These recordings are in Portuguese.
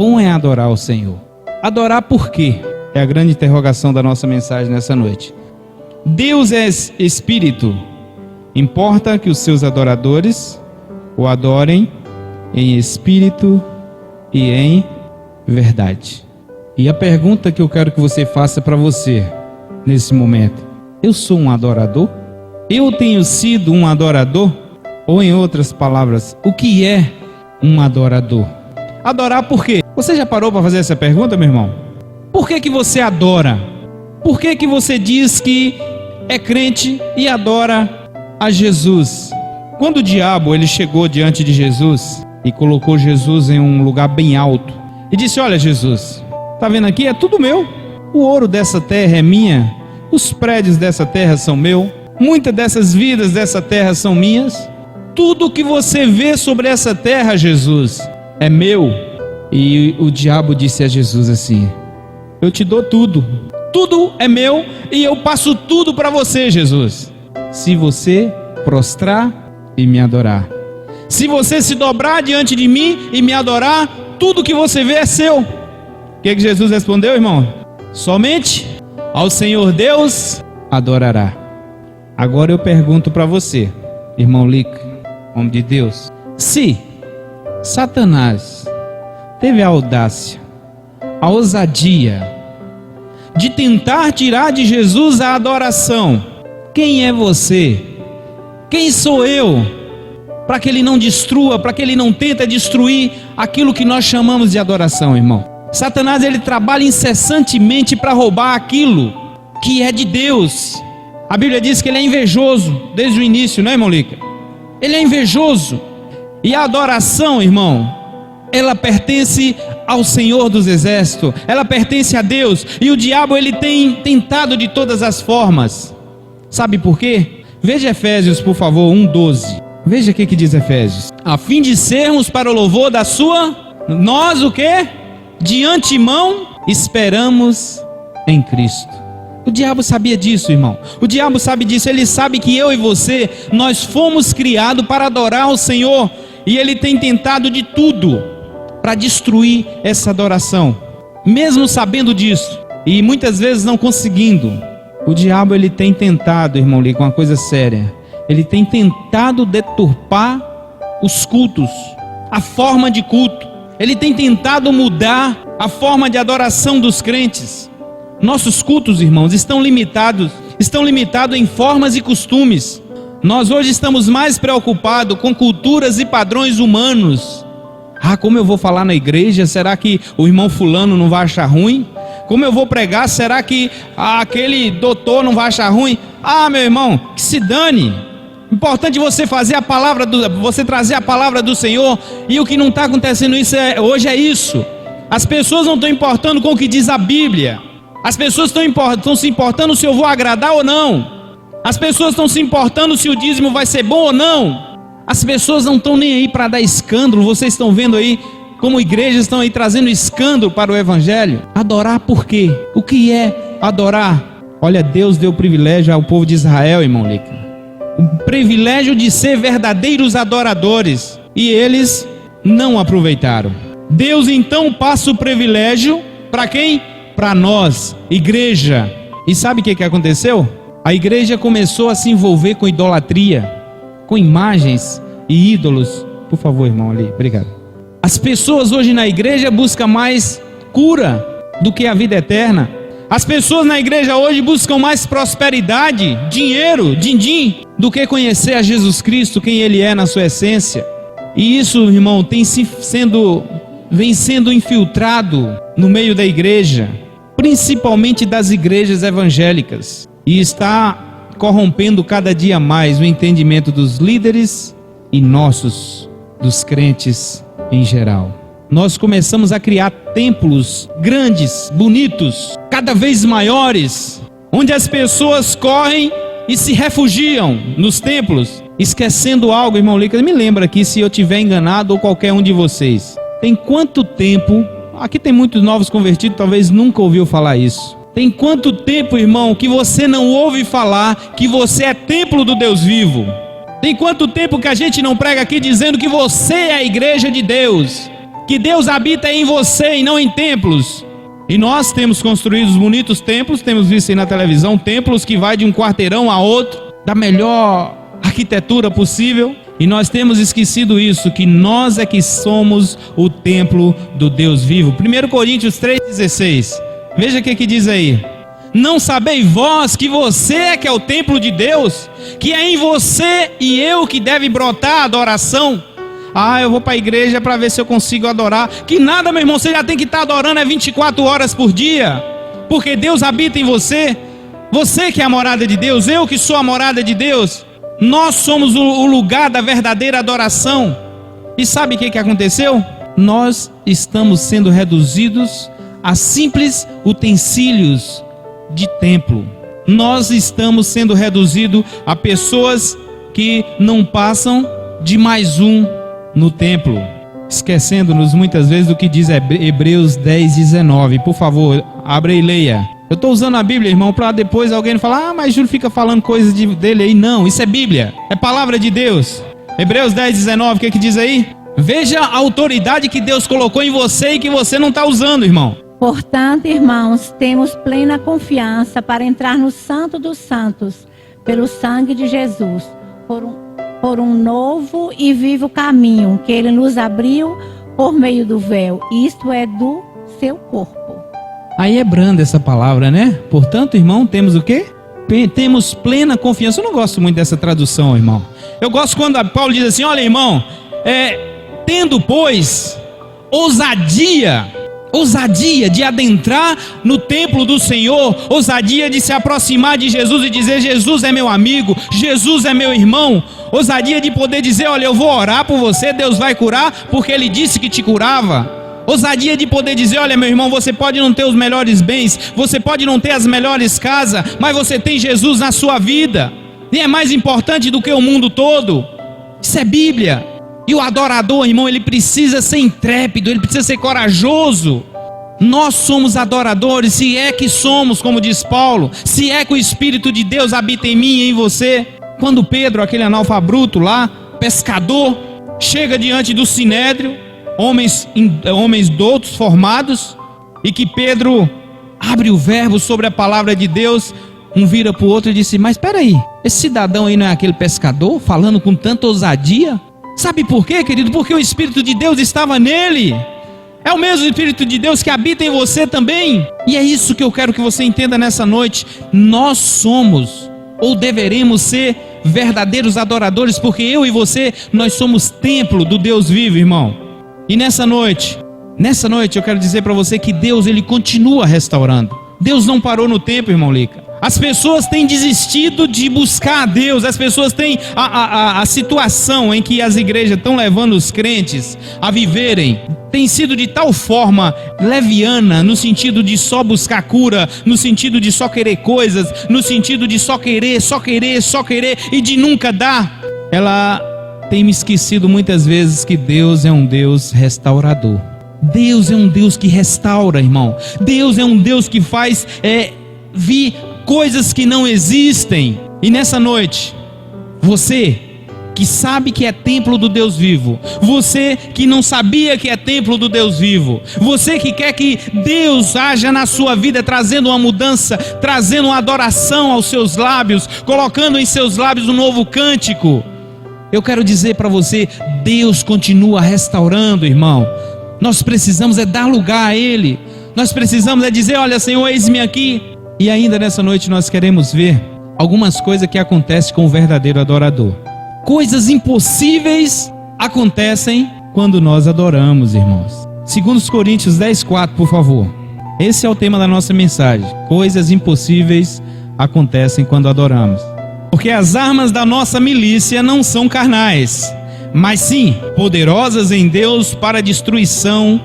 bom é adorar o Senhor. Adorar por quê? É a grande interrogação da nossa mensagem nessa noite. Deus é Espírito. Importa que os seus adoradores o adorem em espírito e em verdade. E a pergunta que eu quero que você faça para você nesse momento: eu sou um adorador? Eu tenho sido um adorador? Ou em outras palavras, o que é um adorador? Adorar por quê? Você já parou para fazer essa pergunta, meu irmão? Por que você adora? Por que você diz que é crente e adora a Jesus? Quando o diabo ele chegou diante de Jesus e colocou Jesus em um lugar bem alto e disse: olha, Jesus, tá vendo aqui? É tudo meu. O ouro dessa terra é minha, os prédios dessa terra são meu, muitas dessas vidas dessa terra são minhas. Tudo que você vê sobre essa terra, Jesus, é meu. E o diabo disse a Jesus assim: eu te dou tudo, tudo é meu e eu passo tudo para você, Jesus, se você prostrar e me adorar. Se você se dobrar diante de mim e me adorar, tudo que você vê é seu. O que Jesus respondeu, irmão? Somente ao Senhor Deus adorará. Agora eu pergunto para você, irmão Lica, homem de Deus, se Satanás teve a audácia, a ousadia de tentar tirar de Jesus a adoração, quem é você? Quem sou eu para que ele não destrua, para que ele não tente destruir aquilo que nós chamamos de adoração, irmão? Satanás ele trabalha incessantemente para roubar aquilo que é de Deus. A Bíblia diz que ele é invejoso desde o início, não é, irmão Lica? Ele é invejoso. E a adoração, irmão, ela pertence ao Senhor dos Exércitos, ela pertence a Deus. E o diabo ele tem tentado de todas as formas. Sabe por quê? Veja Efésios, por favor, 1:12. Veja o que diz Efésios: a fim de sermos para o louvor da sua, nós o quê? De antemão esperamos em Cristo. O diabo sabia disso, irmão. O diabo sabe disso. Ele sabe que eu e você, nós fomos criados para adorar o Senhor. E ele tem tentado de tudo para destruir essa adoração, mesmo sabendo disso, e muitas vezes não conseguindo. O diabo ele tem tentado, irmão Lica, uma coisa séria. Ele tem tentado deturpar os cultos, a forma de culto. Ele tem tentado mudar a forma de adoração dos crentes. Nossos cultos, irmãos, estão limitados em formas e costumes. Nós hoje estamos mais preocupados com culturas e padrões humanos. Como eu vou falar na igreja? Será que o irmão fulano não vai achar ruim? Como eu vou pregar? Será que aquele doutor não vai achar ruim? Meu irmão, que se dane. Importante você fazer a palavra você trazer a palavra do Senhor. E o que não está acontecendo hoje é isso. As pessoas não estão importando com o que diz a Bíblia. As pessoas estão se importando se eu vou agradar ou não. As pessoas estão se importando se o dízimo vai ser bom ou não. As pessoas não estão nem aí para dar escândalo. Vocês estão vendo aí como igrejas estão aí trazendo escândalo para o evangelho. Adorar por quê? O que é adorar? Olha, Deus deu privilégio ao povo de Israel, irmão Lica, o privilégio de ser verdadeiros adoradores, e eles não aproveitaram. Deus então passa o privilégio para quem? Para nós, igreja. E sabe o que aconteceu? A igreja começou a se envolver com idolatria, com imagens e ídolos. Por favor, irmão ali, obrigado. As pessoas hoje na igreja buscam mais cura do que a vida eterna. As pessoas na igreja hoje buscam mais prosperidade, dinheiro, din-din, do que conhecer a Jesus Cristo, quem Ele é na sua essência. E isso, irmão, vem sendo infiltrado no meio da igreja, principalmente das igrejas evangélicas, e está corrompendo cada dia mais o entendimento dos líderes e dos crentes em geral. Nós começamos a criar templos grandes, bonitos, cada vez maiores, onde as pessoas correm e se refugiam nos templos, esquecendo algo, irmão Lica. Me lembra aqui, se eu tiver enganado, ou qualquer um de vocês, tem quanto tempo, aqui tem muitos novos convertidos, talvez nunca ouviu falar isso. Tem quanto tempo, irmão, que você não ouve falar que você é templo do Deus vivo? Tem quanto tempo que a gente não prega aqui dizendo que você é a igreja de Deus? que Deus habita em você e não em templos. E nós temos construído bonitos templos, temos visto aí na televisão, templos que vai de um quarteirão a outro, da melhor arquitetura possível, e nós temos esquecido isso, que nós é que somos o templo do Deus vivo. 1 Coríntios 3,16, veja o que diz aí: não sabeis vós que você é que é o templo de Deus, que é em você e eu que deve brotar a adoração? Eu vou para a igreja para ver se eu consigo adorar. Que nada, meu irmão, você já tem que estar adorando 24 horas por dia, porque Deus habita em você. Você que é a morada de Deus, eu que sou a morada de Deus. Nós somos o lugar da verdadeira adoração. E sabe o que aconteceu? Nós estamos sendo reduzidos a simples utensílios de templo. Nós estamos sendo reduzidos a pessoas que não passam de mais um no templo, esquecendo-nos muitas vezes do que diz Hebreus 10:19. Por favor, abra e leia. Eu estou usando a Bíblia, irmão, para depois alguém falar: mas Júlio fica falando coisas dele aí. Não, isso é Bíblia, é palavra de Deus. Hebreus 10:19, o que diz aí? Veja a autoridade que Deus colocou em você e que você não está usando, irmão. Portanto, irmãos, temos plena confiança para entrar no Santo dos Santos, pelo sangue de Jesus, por um novo e vivo caminho que Ele nos abriu por meio do véu, isto é, do seu corpo. Aí é branda essa palavra, né? Portanto, irmão, temos o quê? Temos plena confiança. Eu não gosto muito dessa tradução, irmão. Eu gosto quando Paulo diz assim: olha, irmão, tendo, pois, ousadia de adentrar no templo do Senhor, ousadia de se aproximar de Jesus e dizer: Jesus é meu amigo, Jesus é meu irmão, ousadia de poder dizer: olha, eu vou orar por você, Deus vai curar, porque Ele disse que te curava. Ousadia de poder dizer: olha, meu irmão, você pode não ter os melhores bens, você pode não ter as melhores casas, mas você tem Jesus na sua vida, e é mais importante do que o mundo todo. Isso é Bíblia. E o adorador, irmão, ele precisa ser intrépido, ele precisa ser corajoso. Nós somos adoradores, se é que somos, como diz Paulo, se é que o Espírito de Deus habita em mim e em você. Quando Pedro, aquele analfabeto lá, pescador, chega diante do Sinédrio, homens doutos, formados, e que Pedro abre o verbo sobre a palavra de Deus, um vira para o outro e disse: mas espera aí, esse cidadão aí não é aquele pescador, falando com tanta ousadia? Sabe por quê, querido? Porque o Espírito de Deus estava nele. É o mesmo Espírito de Deus que habita em você também. E é isso que eu quero que você entenda nessa noite. Nós somos, ou deveremos ser, verdadeiros adoradores, porque eu e você, nós somos templo do Deus vivo, irmão. E nessa noite eu quero dizer para você que Deus, Ele continua restaurando. Deus não parou no tempo, irmão Lica. As pessoas têm desistido de buscar a Deus. As pessoas têm a situação em que as igrejas estão levando os crentes a viverem, tem sido de tal forma leviana, no sentido de só buscar cura, no sentido de só querer coisas, no sentido de só querer e de nunca dar. Ela tem me esquecido muitas vezes que Deus é um Deus restaurador. Deus é um Deus que restaura, irmão. Deus é um Deus que faz vir coisas que não existem. E nessa noite, você que sabe que é templo do Deus vivo, você que não sabia que é templo do Deus vivo, você que quer que Deus haja na sua vida, trazendo uma mudança, trazendo uma adoração aos seus lábios, colocando em seus lábios um novo cântico, eu quero dizer para você: Deus continua restaurando, irmão. Nós precisamos dar lugar a Ele. Nós precisamos dizer: olha, Senhor, eis-me aqui. E ainda nessa noite nós queremos ver algumas coisas que acontecem com o verdadeiro adorador. Coisas impossíveis acontecem quando nós adoramos, irmãos. 2 Coríntios 10:4, por favor. Esse é o tema da nossa mensagem. Coisas impossíveis acontecem quando adoramos. Porque as armas da nossa milícia não são carnais, mas sim poderosas em Deus para a destruição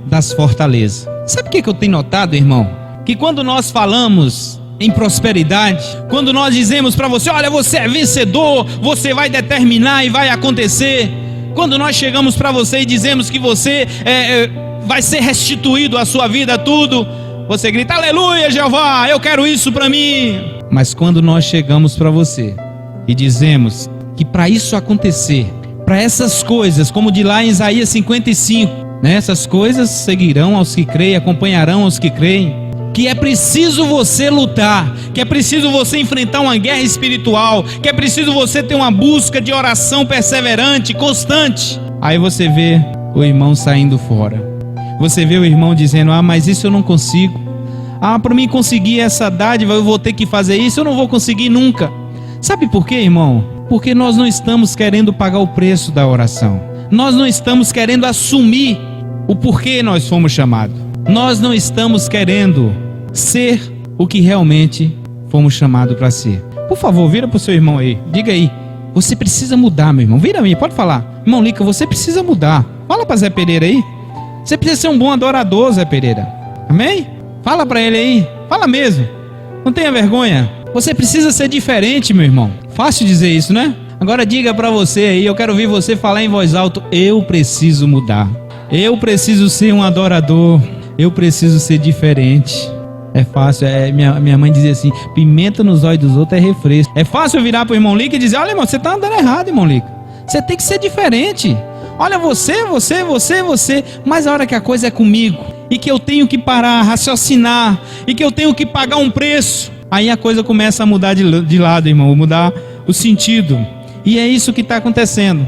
das fortalezas. Sabe o que eu tenho notado, irmão? Que quando nós falamos em prosperidade, quando nós dizemos para você: olha, você é vencedor, você vai determinar e vai acontecer. Quando nós chegamos para você e dizemos que você vai ser restituído a sua vida, tudo, você grita: aleluia, Jeová, eu quero isso para mim. Mas quando nós chegamos para você e dizemos que para isso acontecer, para essas coisas, como de lá em Isaías 55, né? Essas coisas seguirão aos que creem, acompanharão aos que creem. Que é preciso você lutar, que é preciso você enfrentar uma guerra espiritual, que é preciso você ter uma busca de oração perseverante, constante. Aí você vê o irmão saindo fora. Você vê o irmão dizendo: ah, mas isso eu não consigo. Ah, para mim conseguir essa dádiva eu vou ter que fazer isso, eu não vou conseguir nunca. Sabe por quê, irmão? Porque nós não estamos querendo pagar o preço da oração. Nós não estamos querendo assumir o porquê nós fomos chamados. Nós não estamos querendo ser o que realmente fomos chamados para ser. Por favor, vira para o seu irmão aí. Diga aí: você precisa mudar, meu irmão. Vira a mim, pode falar. Irmão Lica, você precisa mudar. Fala para Zé Pereira aí. Você precisa ser um bom adorador, Zé Pereira. Amém? Fala para ele aí. Fala mesmo. Não tenha vergonha. Você precisa ser diferente, meu irmão. Fácil dizer isso, né? Agora diga para você aí. Eu quero ouvir você falar em voz alta: eu preciso mudar. Eu preciso ser um adorador. Eu preciso ser diferente. É fácil. Minha mãe dizia assim: pimenta nos olhos dos outros é refresco. É fácil eu virar pro irmão Lica e dizer: olha, irmão, você tá andando errado, irmão Lica. Você tem que ser diferente. Olha, você. Mas a hora que a coisa é comigo, e que eu tenho que parar, raciocinar, e que eu tenho que pagar um preço, aí a coisa começa a mudar de lado, irmão. Mudar o sentido. E é isso que está acontecendo.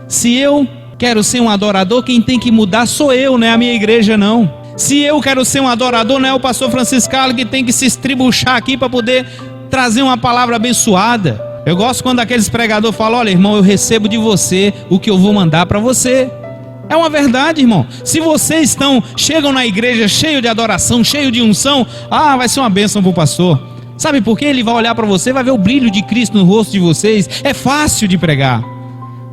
Se eu quero ser um adorador, quem tem que mudar sou eu, não é a minha igreja, não. Se eu quero ser um adorador, não é o pastor Francisco Carlos que tem que se estribuchar aqui para poder trazer uma palavra abençoada. Eu gosto quando aqueles pregadores falam: olha, irmão, eu recebo de você o que eu vou mandar para você. É uma verdade, irmão. Se vocês chegam na igreja cheio de adoração, cheio de unção, vai ser uma bênção para o pastor. Sabe por quê? Ele vai olhar para você, vai ver o brilho de Cristo no rosto de vocês. É fácil de pregar.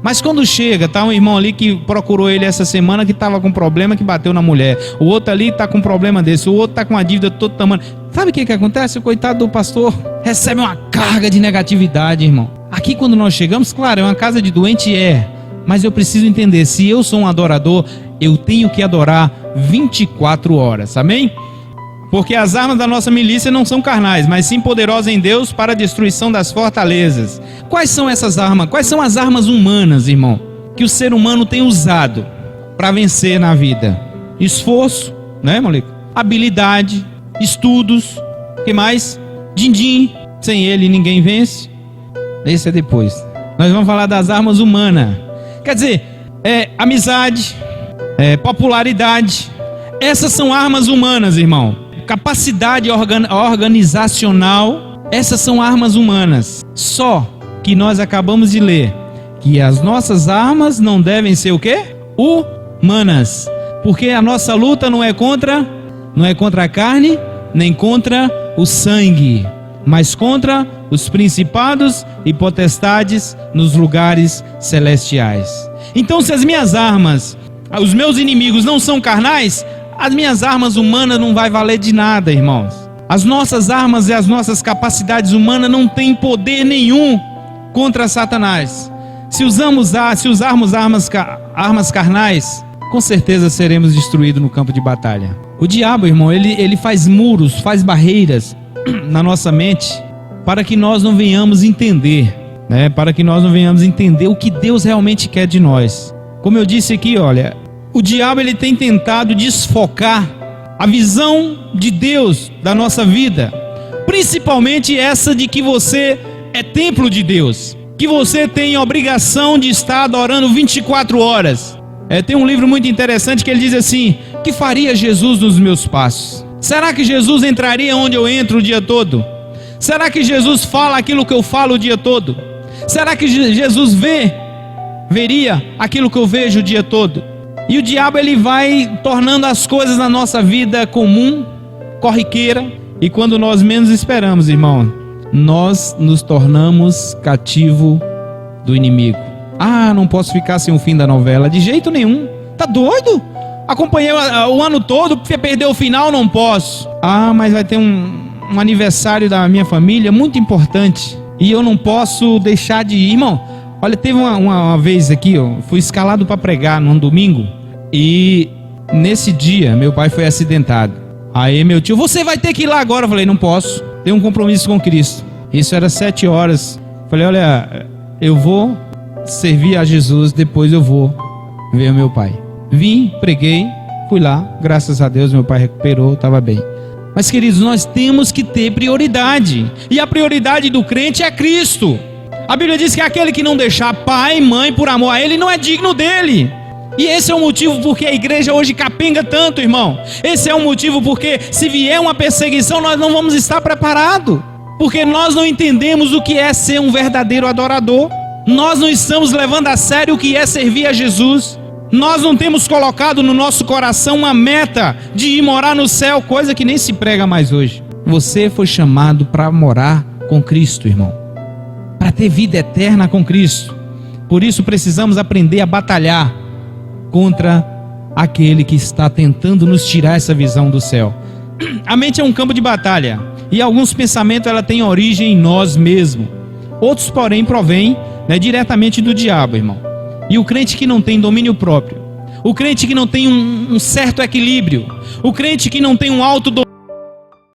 Mas quando chega, tá um irmão ali que procurou ele essa semana, que estava com problema, que bateu na mulher. O outro ali está com um problema desse. O outro está com uma dívida de todo tamanho. Sabe o que acontece? O coitado do pastor recebe uma carga de negatividade, irmão. Aqui quando nós chegamos, claro, é uma casa de doente, mas eu preciso entender: se eu sou um adorador, eu tenho que adorar 24 horas, amém? Porque as armas da nossa milícia não são carnais, mas sim poderosas em Deus para a destruição das fortalezas. Quais são essas armas? Quais são as armas humanas, irmão, que o ser humano tem usado para vencer na vida? Esforço, né, moleque? Habilidade, estudos, o que mais? Din-din, sem ele ninguém vence. Esse é depois. Nós vamos falar das armas humanas. Quer dizer, amizade, popularidade. Essas são armas humanas, irmão. Capacidade organizacional. Essas são armas humanas. Só que nós acabamos de ler que as nossas armas não devem ser o quê? Humanas. Porque a nossa luta não é contra a carne, nem contra o sangue, mas contra os principados e potestades nos lugares celestiais. Então, se as minhas armas, os meus inimigos não são carnais, as minhas armas humanas não vai valer de nada, irmãos. As nossas armas e as nossas capacidades humanas não têm poder nenhum contra Satanás. Se usarmos armas carnais, com certeza seremos destruídos no campo de batalha. O diabo, irmão, ele faz muros, faz barreiras na nossa mente para que nós não venhamos entender, né? Para que nós não venhamos entender o que Deus realmente quer de nós. Como eu disse aqui, olha, o diabo ele tem tentado desfocar a visão de Deus da nossa vida, principalmente essa de que você é templo de Deus, que você tem a obrigação de estar adorando 24 horas. Tem um livro muito interessante que ele diz assim: o que faria Jesus nos meus passos? Será que Jesus entraria onde eu entro o dia todo? Será que Jesus fala aquilo que eu falo o dia todo? Será que Jesus veria aquilo que eu vejo o dia todo? E o diabo ele vai tornando as coisas na nossa vida comum, corriqueira, e quando nós menos esperamos, irmão, nós nos tornamos cativo do inimigo. Não posso ficar sem o fim da novela, de jeito nenhum. Tá doido? Acompanhei o ano todo, porque perdeu o final, não posso. Mas vai ter um aniversário da minha família muito importante e eu não posso deixar de ir. Irmão, olha, teve uma vez aqui, fui escalado para pregar num domingo e nesse dia meu pai foi acidentado. Aí meu tio: você vai ter que ir lá agora. Eu falei: não posso, tenho um compromisso com Cristo. Isso era 7 horas. Falei: olha, eu vou servir a Jesus, depois eu vou ver o meu pai. Vim, preguei, fui lá, graças a Deus meu pai recuperou, estava bem. Mas queridos, nós temos que ter prioridade, e a prioridade do crente é Cristo. A Bíblia diz que aquele que não deixar pai e mãe por amor a ele não é digno dele. E esse é o motivo porque a igreja hoje capenga tanto, irmão. Esse é o motivo porque se vier uma perseguição nós não vamos estar preparados, porque nós não entendemos o que é ser um verdadeiro adorador. Nós não estamos levando a sério o que é servir a Jesus. Nós não temos colocado no nosso coração uma meta de ir morar no céu, coisa que nem se prega mais hoje. Você foi chamado para morar com Cristo, irmão, para ter vida eterna com Cristo. Por isso precisamos aprender a batalhar contra aquele que está tentando nos tirar essa visão do céu. A mente é um campo de batalha, e alguns pensamentos ela tem origem em nós mesmos. Outros, porém, provêm diretamente do diabo, irmão. E o crente que não tem domínio próprio, o crente que não tem um certo equilíbrio, o crente que não tem um autodomínio,